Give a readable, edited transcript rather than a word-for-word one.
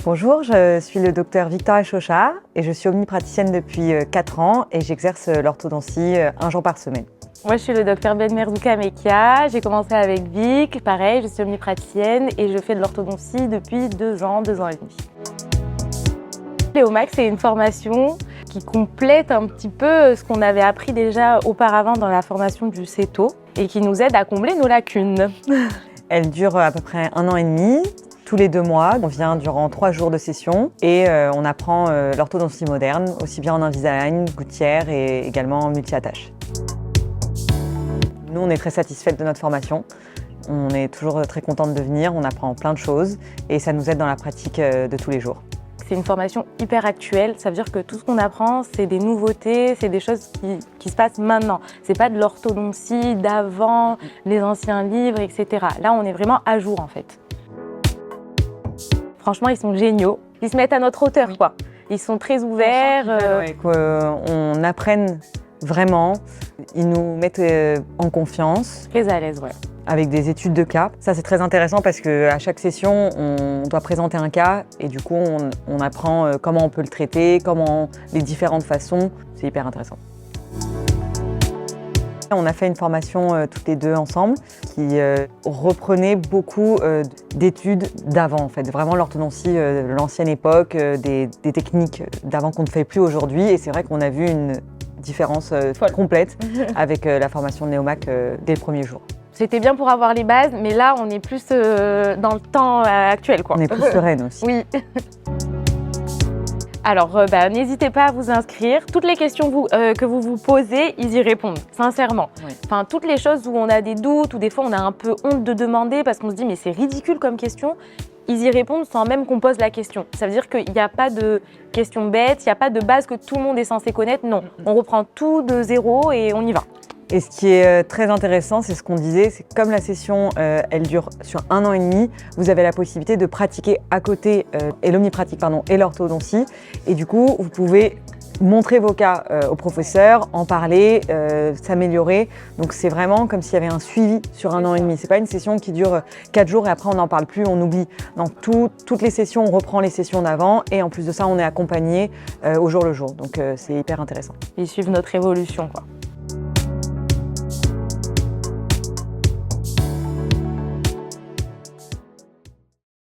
Bonjour, je suis le docteur Victoria Chauchard et je suis omnipraticienne depuis 4 ans et j'exerce l'orthodontie un jour par semaine. Moi, je suis le docteur Ben Merzouka Mekia. J'ai commencé avec Vic, pareil, je suis omnipraticienne et je fais de l'orthodontie depuis 2 ans et demi. Léomax, c'est une formation qui complète un petit peu ce qu'on avait appris déjà auparavant dans la formation du CETO et qui nous aide à combler nos lacunes. Elle dure à peu près 1 an et demi. Tous les 2 mois, on vient durant 3 jours de session et on apprend l'orthodontie moderne, aussi bien en Invisalign, gouttière et également en multi-attache. Nous, on est très satisfaites de notre formation. On est toujours très contente de venir, on apprend plein de choses et ça nous aide dans la pratique de tous les jours. C'est une formation hyper actuelle, ça veut dire que tout ce qu'on apprend, c'est des nouveautés, c'est des choses qui se passent maintenant. C'est pas de l'orthodontie d'avant, les anciens livres, etc. Là, on est vraiment à jour en fait. Franchement, ils sont géniaux. Ils se mettent à notre hauteur, quoi. Ils sont très ouverts. On apprenne vraiment. Ils nous mettent en confiance. Très à l'aise, ouais. Avec des études de cas. Ça, c'est très intéressant parce qu'à chaque session, on doit présenter un cas et du coup, on apprend comment on peut le traiter, les différentes façons. C'est hyper intéressant. On a fait une formation toutes les deux ensemble qui reprenait beaucoup d'études d'avant, en fait. Vraiment l'orthodontie de l'ancienne époque, des techniques d'avant qu'on ne fait plus aujourd'hui. Et c'est vrai qu'on a vu une différence complète avec la formation de Léomax dès le premier jour. C'était bien pour avoir les bases, mais là, on est plus dans le temps actuel, quoi. On est plus sereine aussi. Oui. Alors, n'hésitez pas à vous inscrire. Toutes les questions que vous vous posez, ils y répondent, sincèrement. Oui. Enfin, toutes les choses où on a des doutes, ou des fois on a un peu honte de demander parce qu'on se dit mais c'est ridicule comme question, ils y répondent sans même qu'on pose la question. Ça veut dire qu'il n'y a pas de questions bêtes, il n'y a pas de base que tout le monde est censé connaître. Non, on reprend tout de zéro et on y va. Et ce qui est très intéressant, c'est ce qu'on disait, c'est que comme la session, elle dure sur 1 an et demi, vous avez la possibilité de pratiquer à côté et l'omnipratique, et l'orthodontie. Et du coup, vous pouvez montrer vos cas au professeur, en parler, s'améliorer. Donc c'est vraiment comme s'il y avait un suivi sur 1 an et demi. C'est pas une session qui dure 4 jours et après on n'en parle plus, on oublie. Dans toutes les sessions, on reprend les sessions d'avant et en plus de ça, on est accompagné au jour le jour. Donc c'est hyper intéressant. Ils suivent notre évolution, quoi.